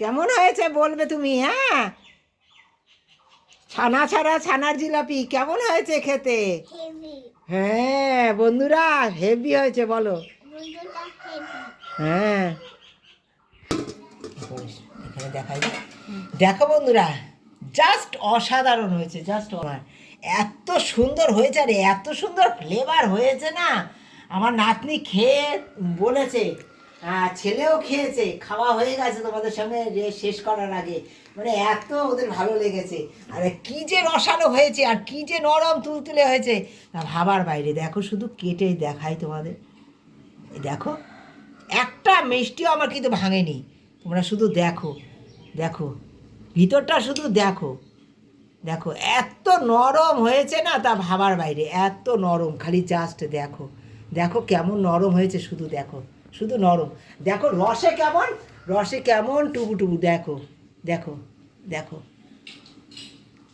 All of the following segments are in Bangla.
কেমন হয়েছে বলবে তুমি? হ্যাঁ, ছানা ছাড়া ছানার জিলাপি কেমন হয়েছে খেতে? হ্যাঁ বন্ধুরা, হেভি হয়েছে বলো। হ্যাঁ, এখানে দেখাই, দেখো বন্ধুরা, জাস্ট অসাধারণ হয়েছে, জাস্ট এত সুন্দর হয়েছে, আর এত সুন্দর ফ্লেভার হয়েছে না। আমার নাতনি খেয়ে বলেছে, ছেলেও খেয়েছে, খাওয়া হয়ে গেছে তোমাদের সঙ্গে শেষ করার আগে, মানে এত ওদের ভালো লেগেছে। আর কি যে রসালো হয়েছে, আর কি যে নরম তুলতুলে হয়েছে, তা ভাবার বাইরে। দেখো শুধু কেটে দেখাই তোমাদের, দেখো একটা মিষ্টিও আমার কিন্তু ভাঙেনি। তোমরা শুধু দেখো, দেখো ভিতরটা শুধু দেখো, দেখো এত নরম হয়েছে না, তা ভাবার বাইরে, এত নরম। খালি জাস্ট দেখো, দেখো কেমন নরম হয়েছে, শুধু দেখো, শুধু নরম। দেখো রসে কেমন, রসে কেমন টুবু টুবু, দেখো, দেখো, দেখো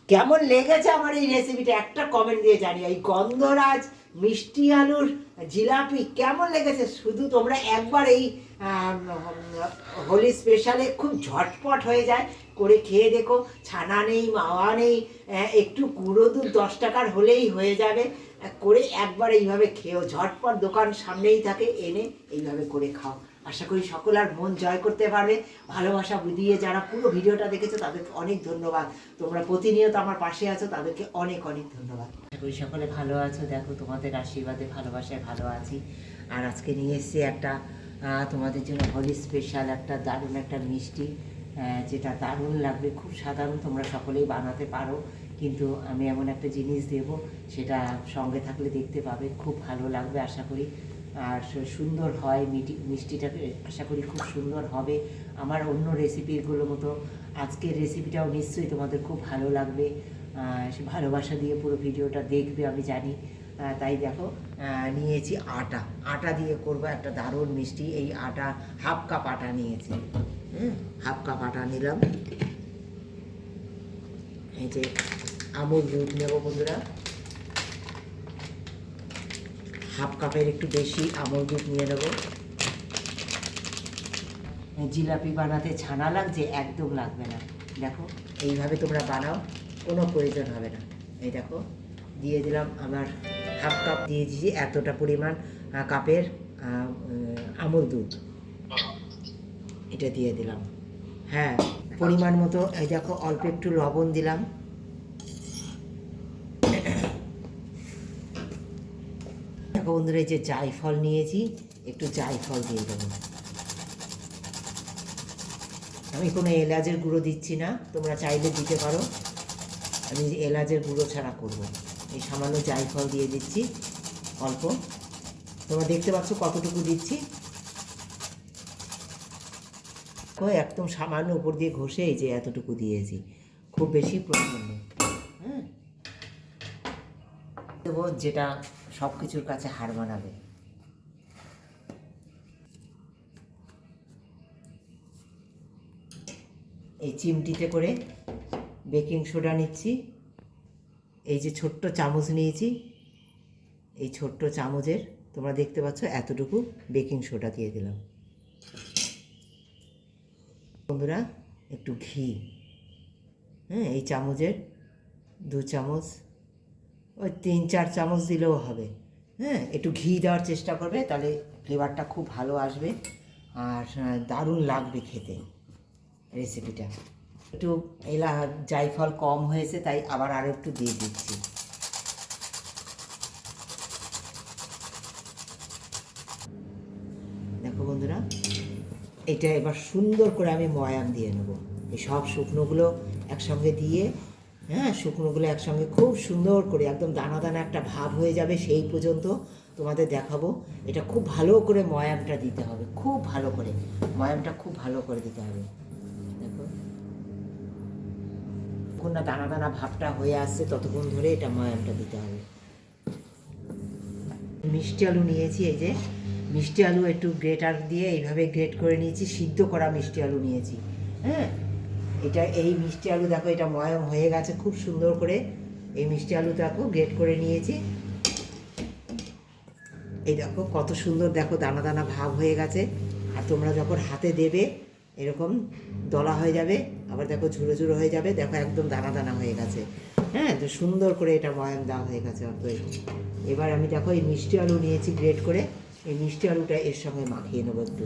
কেমন লেগেছে আমার এই রেসিপিটা, একটা কমেন্ট দিয়ে জানিও। এই গন্ধরাজ মিষ্টি আলুর জিলাপি কেমন লেগেছে শুধু তোমরা একবার এই হোলি স্পেশালে খুব ঝটপট হয়ে যায় করে খেয়ে দেখো। ছানা নেই, মাওয়া নেই, একটু গুঁড়ো দুধ 10 টাকার হলেই হয়ে যাবে। করে একবার এইভাবে খেয়েও, ঝটপট দোকান সামনেই থাকে, এনে এইভাবে করে খাও। আশা করি সকল আর মন জয় করতে পারবে। ভালোবাসা দিয়ে যারা পুরো ভিডিওটা দেখেছো তাদেরকে অনেক ধন্যবাদ। তোমরা প্রতিনিয়ত আমার পাশে আছো, তাদেরকে অনেক অনেক ধন্যবাদ। আশা করি সকলে ভালো আছো। দেখো তোমাদের আশীর্বাদে ভালোবাসায় ভালো আছি। আর আজকে নিয়ে এসেছি একটা তোমাদের জন্য হোলি স্পেশাল একটা দারুণ একটা মিষ্টি, যেটা দারুণ লাগবে। খুব সাধারণ, তোমরা সকলেই বানাতে পারো, কিন্তু আমি এমন একটা জিনিস দেব, সেটা সঙ্গে থাকলে দেখতে পাবে, খুব ভালো লাগবে আশা করি। আর সুন্দর হয় মিষ্টিটা, আশা করি খুব সুন্দর হবে। আমার অন্য রেসিপিগুলোর মতো আজকের রেসিপিটাও নিশ্চয়ই তোমাদের খুব ভালো লাগবে। ভালোবাসা দিয়ে পুরো ভিডিওটা দেখবে আমি জানি। তাই দেখো, নিয়েছি আটা, আটা দিয়ে করবো একটা দারুণ মিষ্টি। এই আটা হাফ কাপ আটা নিয়েছি, হাফ কাপ আটা নিলাম। এই যে আমুল দুধ নেব বন্ধুরা, হাফ কাপের একটু বেশি আমুল দুধ নিয়ে নেব। জিলাপি বানাতে ছানা লাগছে, একদম লাগবে না। দেখো এইভাবে তোমরা বানাও, কোনো প্রয়োজন হবে না। এই দেখো দিয়ে দিলাম, আমার হাফ কাপ দিয়ে দিয়েছি, এতটা পরিমাণ কাপের আমুল দুধ, এটা দিয়ে দিলাম। হ্যাঁ, পরিমাণ মতো। এই দেখো অল্প একটু লবণ দিলাম। দেখো বন্ধুরা, এই যে জায়ফল নিয়েছি, একটু জায়ফল দিয়ে দেবো। আমি কোনো এলাচের গুঁড়ো দিচ্ছি না, তোমরা চাইলে দিতে পারো, আমি এলাচের গুঁড়ো ছাড়া করব। এই সামান্য জায়ফল দিয়ে দিচ্ছি অল্প, তোমরা দেখতে পাচ্ছ কতটুকু দিচ্ছি। একদম সামান্য উপর দিয়ে ঘষে এই যে এতটুকু দিয়েছি, খুব বেশি প্রয়োজন নেই। হ্যাঁ, দেবো যেটা সব কিছুর কাছে হার মানাবে। এই চিমটিতে করে বেকিং সোডা নিচ্ছি, এই যে ছোট্ট চামচ নিয়েছি, এই ছোট্ট চামচের তোমরা দেখতে পাচ্ছ এতটুকু বেকিং সোডা দিয়ে দিলাম। বন্ধুরা একটু ঘি, হ্যাঁ এই চামচের 2 চামচ, ওই 3-4 চামচ দিলেও হবে। হ্যাঁ, একটু ঘি দেওয়ার চেষ্টা করবে, তাহলে ফ্লেভারটা খুব ভালো আসবে আর দারুণ লাগবে খেতে রেসিপিটা। একটু জায়ফল কম হয়েছে, তাই আবার আরও একটু দিয়ে দিচ্ছি। দেখো বন্ধুরা, এটা এবার সুন্দর করে আমি ময়াম দিয়ে নেবো। এই সব শুকনোগুলো একসঙ্গে দিয়ে, হ্যাঁ শুকনোগুলো একসঙ্গে খুব সুন্দর করে একদম দানা দানা একটা ভাব হয়ে যাবে, সেই পর্যন্ত তোমাদের দেখাবো। এটা খুব ভালো করে ময়ামটা দিতে হবে, খুব ভালো করে ময়ামটা খুব ভালো করে দিতে হবে। দেখো যতক্ষণ না দানা দানা ভাবটা হয়ে আসছে ততক্ষণ ধরে এটা ময়ামটা দিতে হবে। মিষ্টি আলু নিয়েছি, এই যে মিষ্টি আলু একটু গ্রেটার দিয়ে এইভাবে গ্রেট করে নিয়েছি, সিদ্ধ করা মিষ্টি আলু নিয়েছি। হ্যাঁ, এটা এই মিষ্টি আলু দেখো, এটা ময়াম হয়ে গেছে খুব সুন্দর করে। এই মিষ্টি আলু দেখো গ্রেট করে নিয়েছি, এই দেখো কত সুন্দর, দেখো দানা দানা ভাব হয়ে গেছে। আর তোমরা যখন হাতে দেবে এরকম দলা হয়ে যাবে, আবার দেখো ঝুড়ো ঝুড়ো হয়ে যাবে, দেখো একদম দানা দানা হয়ে গেছে। হ্যাঁ, তো সুন্দর করে এটা ময়াম দেওয়া হয়ে গেছে অর্ধেক। এবার আমি দেখো এই মিষ্টি আলু নিয়েছি গ্রেট করে, এই মিষ্টি আলুটা এর সঙ্গে মাখিয়ে নেবো একটু।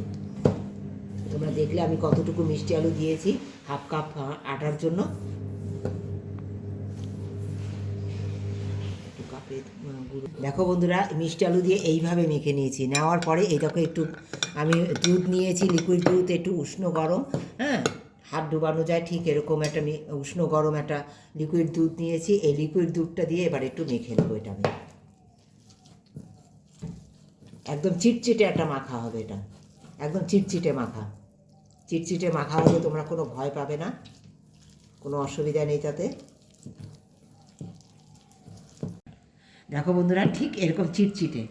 তোমরা দেখলে আমি কতটুকু মিষ্টি আলু দিয়েছি, হাফ কাপ আটার জন্য। দেখো বন্ধুরা, মিষ্টি আলু দিয়ে এইভাবে মেখে নিয়েছি। নেওয়ার পরে এই দেখো একটু আমি দুধ নিয়েছি, লিকুইড দুধ, একটু উষ্ণ গরম, হ্যাঁ হাত ডুবানো যায় ঠিক এরকম একটা উষ্ণ গরম একটা লিকুইড দুধ নিয়েছি। এই লিকুইড দুধটা দিয়ে এবার একটু মেখে নেবো এটা আমি। একদম চিটচিটে একটা মাখা হবে এটা, একদম চিটচিটে মাখা। চিটচিটে মাখা হলে তোমরা কোনো ভয় পাবে না, কোনো অসুবিধা নেই তাতে। দেখো বন্ধুরা, ঠিক এরকম চিটচিটে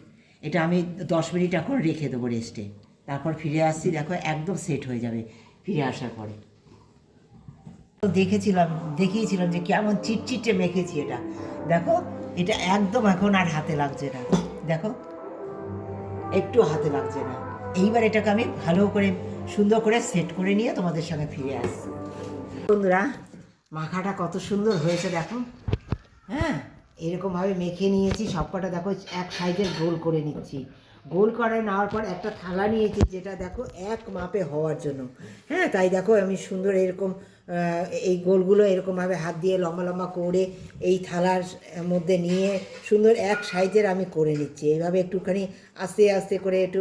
এটা আমি 10 মিনিট এখন রেখে দেবো রেস্টে, তারপর ফিরে আসছি। দেখো একদম সেট হয়ে যাবে ফিরে আসার পরে। দেখিয়েছিলাম যে কেমন চিটচিটে মেখেছি এটা। দেখো এটা একদম এখন আর হাতে লাগছে না, দেখো একটু হাতে লাগছে না। এইবার এটাকে আমি ভালো করে সুন্দর করে সেট করে নিয়ে তোমাদের সঙ্গে ফিরে আসছি। বন্ধুরা, মাখাটা কত সুন্দর হয়েছে দেখো। হ্যাঁ, এরকমভাবে মেখে নিয়েছি সবকটা। দেখো এক সাইজের গোল করে নিচ্ছি। গোল করে নেওয়ার পর একটা থালা নিয়েছি, যেটা দেখো এক মাপে হওয়ার জন্য। হ্যাঁ, তাই দেখো আমি সুন্দর এরকম এই গোলগুলো এরকমভাবে হাত দিয়ে লম্বা লম্বা করে এই থালার মধ্যে নিয়ে সুন্দর এক সাইজের আমি করে নিচ্ছি। এইভাবে একটুখানি আস্তে আস্তে করে একটু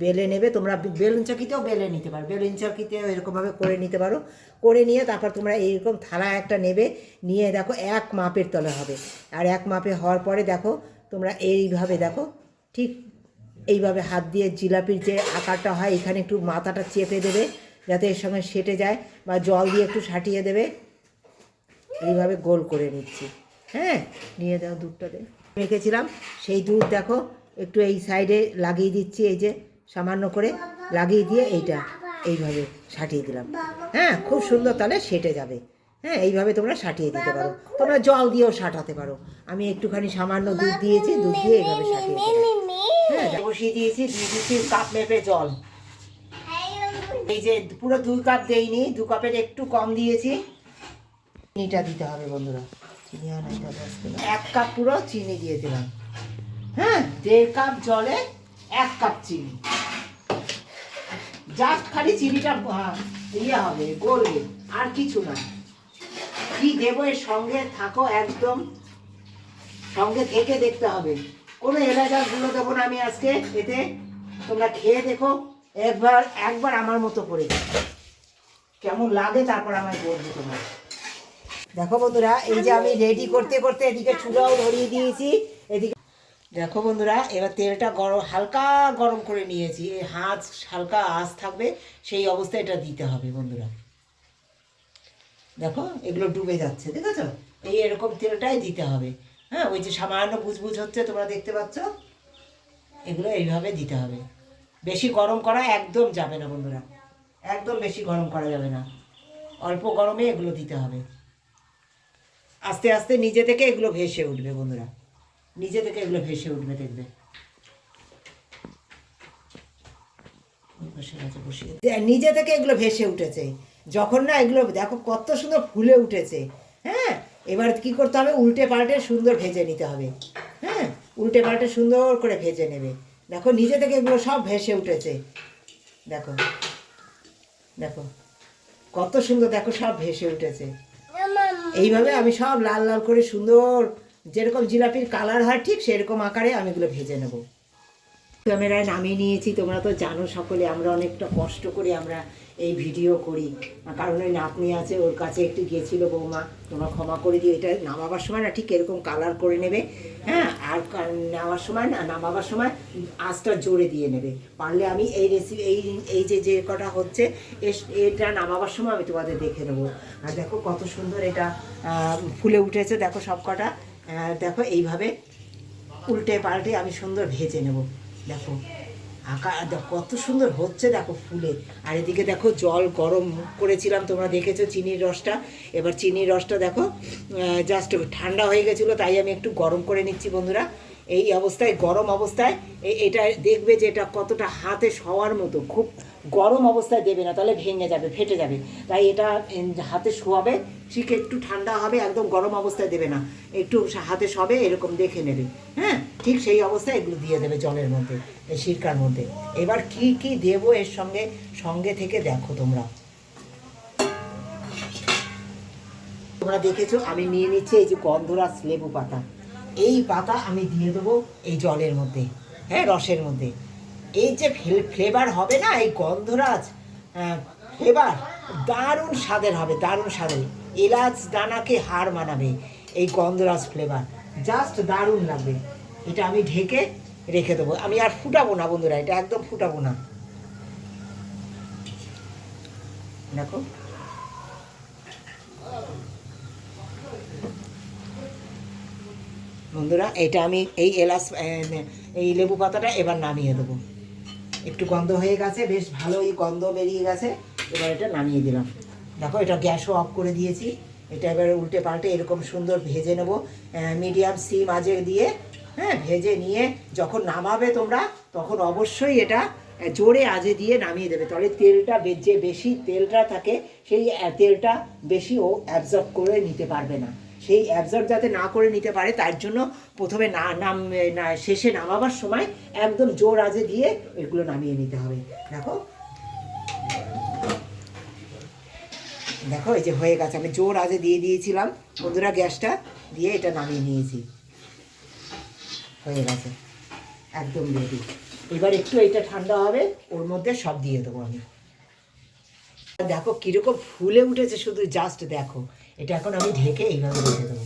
বেলে নেবে। তোমরা বেলুন চাকিতেও বেলে নিতে পারো, বেলুন চাকিতেও এরকমভাবে করে নিতে পারো। করে নিয়ে তারপর তোমরা এইরকম থালা একটা নেবে, নিয়ে দেখো এক মাপের তলে হবে। আর এক মাপে হওয়ার পরে দেখো তোমরা এইভাবে দেখো ঠিক এইভাবে হাত দিয়ে জিলাপির যে আকারটা হয় এখানে একটু মাথাটা চেপে দেবে যাতে এর সঙ্গে সেটে যায়, বা জল দিয়ে একটু সাটিয়ে দেবে। এইভাবে গোল করে নিচ্ছি। হ্যাঁ, নিয়ে দাও দুধটাতে মেখেছিলাম সেই দুধ দেখো একটু এই সাইডে লাগিয়ে দিচ্ছি, এই যে সামান্য করে লাগিয়ে দিয়ে এইটা এইভাবে সাটিয়ে দিলাম। হ্যাঁ, খুব সুন্দর তাহলে সেটে যাবে। হ্যাঁ, এইভাবে তোমরা সাটিয়ে দিতে পারো, তোমরা জল দিয়েও সাটাতে পারো। আমি একটুখানি সামান্য দুধ দিয়েছি, দুধ দিয়ে এইভাবে সাটিয়ে দিলাম। হ্যাঁ, বসিয়ে দিয়েছি, দিয়ে দিচ্ছি কাপ মেপে জল। এই যে পুরো 2 কাপ দেইনি, 2 কাপের একটু কম দিয়েছি। চিনিটা দিতে হবে বন্ধুরা, চিনি আর 1 কাপ পুরো চিনি দিয়ে দিলাম। হ্যাঁ, 1.5 কাপ জলে 1 কাপ চিনি, জাস্ট খালি চিনিটা ইয়ে হবে, গলবে, আর কিছু না। কি দেবো এর সঙ্গে, থাকো একদম সঙ্গে থেকে দেখতে হবে। কোনো এলাচাগুলো দেবো না আমি আজকে এতে। তোমরা খেয়ে দেখো একবার আমার মতো করে কেমন লাগে, তারপর আমায় বলবো তোমার। দেখো বন্ধুরা, এই যে আমি রেডি করতে করতে এদিকে চুলাও ধরিয়ে দিয়েছি। এদিকে দেখো বন্ধুরা, এবার তেলটা হালকা গরম করে নিয়েছি। এই হাত হালকা আঁচ থাকবে সেই অবস্থায় এটা দিতে হবে বন্ধুরা। দেখো এগুলো ডুবে যাচ্ছে, দেখেছো? এরকম তেলটাই দিতে হবে। হ্যাঁ, ওই যে সামান্য বুজবুজ হচ্ছে তোমরা দেখতে পাচ্ছ, এগুলো এইভাবে দিতে হবে। বেশি গরম করা একদম যাবে না বন্ধুরা, একদম বেশি গরম করা যাবে না, অল্প গরমে এগুলো দিতে হবে। আস্তে আস্তে নিজে থেকে এগুলো ভেসে উঠবে বন্ধুরা, নিজে থেকে এগুলো ভেসে উঠবে, দেখবে। নিজে থেকে এগুলো ভেসে উঠেছে যখন না, এগুলো দেখো কত সুন্দর ফুলে উঠেছে। হ্যাঁ, এবার কি করতে হবে, উল্টে পাল্টে সুন্দর ভেজে নিতে হবে। হ্যাঁ, উল্টে পাল্টে সুন্দর করে ভেজে নেবে। দেখো নিজে থেকে এগুলো সব ভেসে উঠেছে, দেখো দেখো কত সুন্দর, দেখো সব ভেসে উঠেছে। এইভাবে আমি সব লাল লাল করে সুন্দর যেরকম জিলাপির কালার হয় ঠিক সেরকম আকারে আমি এগুলো ভেজে নেব। ক্যামেরায় নামিয়ে নিয়েছি। তোমরা তো জানো সকলে আমরা অনেকটা কষ্ট করে আমরা এই ভিডিও করি, কারণ ওই নাতনি আছে, ওর কাছে একটু গিয়েছিল বৌমা, তোমরা ক্ষমা করে দিও। এটা নামাবার সময় না ঠিক এরকম কালার করে নেবে। হ্যাঁ, আর নেওয়ার সময় না, নামাবার সময় আঁচটা জোরে দিয়ে নেবে। পারলে আমি এই রেসিপি এই যে কটা হচ্ছে এটা নামাবার সময় আমি তোমাদের দেখে নেবো। আর দেখো কত সুন্দর এটা ফুলে উঠেছে, দেখো সব কটা। দেখো এইভাবে উল্টে পাল্টে আমি সুন্দর ভেজে নেব। দেখো কত সুন্দর হচ্ছে, দেখো ফুলে। আর এদিকে দেখো জল গরম করেছিলাম, তোমরা দেখেছো চিনির রসটা। এবার চিনির রসটা দেখো জাস্ট ঠান্ডা হয়ে গেছিলো, তাই আমি একটু গরম করে নিচ্ছি বন্ধুরা। এই অবস্থায়, গরম অবস্থায় এটা দেখবে যে এটা কতটা হাতে শোয়ার মতো, খুব গরম অবস্থায় দেবে না, তাহলে ভেঙে যাবে, ফেটে যাবে। তাই এটা হাতে শোয়াবে, ঠিক একটু ঠান্ডা হবে, একদম গরম অবস্থায় দেবে না, একটু হাতে শোবে এরকম দেখে নেবে। হ্যাঁ, ঠিক সেই অবস্থায় এগুলো দিয়ে দেবে জলের মধ্যে, এই সিরকার মধ্যে। এবার কি কি দেবো এর সঙ্গে, সঙ্গে থেকে দেখো তোমরা। তোমরা দেখেছো আমি নিয়ে নিচ্ছি এই যে গন্ধরাজ লেবু পাতা, এই পাতা আমি দিয়ে দেবো এই জলের মধ্যে, হ্যাঁ, রসের মধ্যে। এই যে ফ্লেভার হবে না এই গন্ধরাজ ফ্লেভার, দারুণ স্বাদের হবে, দারুণ স্বাদের। এলাচ দানাকে হার মানাবে এই গন্ধরাজ ফ্লেভার, জাস্ট দারুণ লাগবে। এটা আমি ঢেকে রেখে দেবো, আমি আর ফুটাবো না বন্ধুরা, এটা একদম ফুটাবো না। দেখো বন্ধুরা, এটা আমি এই এলাচ এই লেবু পাতাটা এবার নামিয়ে দেবো। একটু গন্ধ হয়ে গেছে, বেশ ভালোই গন্ধ বেরিয়ে গেছে। এবার এটা নামিয়ে দিলাম। দেখো এটা গ্যাসও অফ করে দিয়েছি। এটা এবার উল্টে পাল্টে এরকম সুন্দর ভেজে নেবো, মিডিয়াম সিম আঁচে দিয়ে। হ্যাঁ, ভেজে নিয়ে যখন নামাবে তোমরা, তখন অবশ্যই এটা জোরে আঁচে দিয়ে নামিয়ে দেবে, তাহলে তেলটা যে বেশি তেলটা থাকে সেই তেলটা বেশি ও অ্যাবজর্ব করে নিতে পারবে না। সেই অ্যাবজর্ব যাতে না করে নিতে পারে তার জন্য প্রথমে শেষে নামাবার সময় একদম জোর আঁচে দিয়ে এগুলো নামিয়ে নিতে হবে। দেখো দেখো এই যে হয়ে গেছে, আমি জোর আঁচে দিয়ে দিয়েছিলাম বন্ধুরা, গ্যাসটা দিয়ে এটা নামিয়ে নিয়েছি, হয়ে গেছে একদম রেডি। এবার একটু এটা ঠান্ডা হবে, ওর মধ্যে সব দিয়ে দেবো আমি। দেখো কীরকম ফুলে উঠেছে, শুধু জাস্ট দেখো। এটা এখন আমি ঢেকে এইভাবে রেখে দেবো।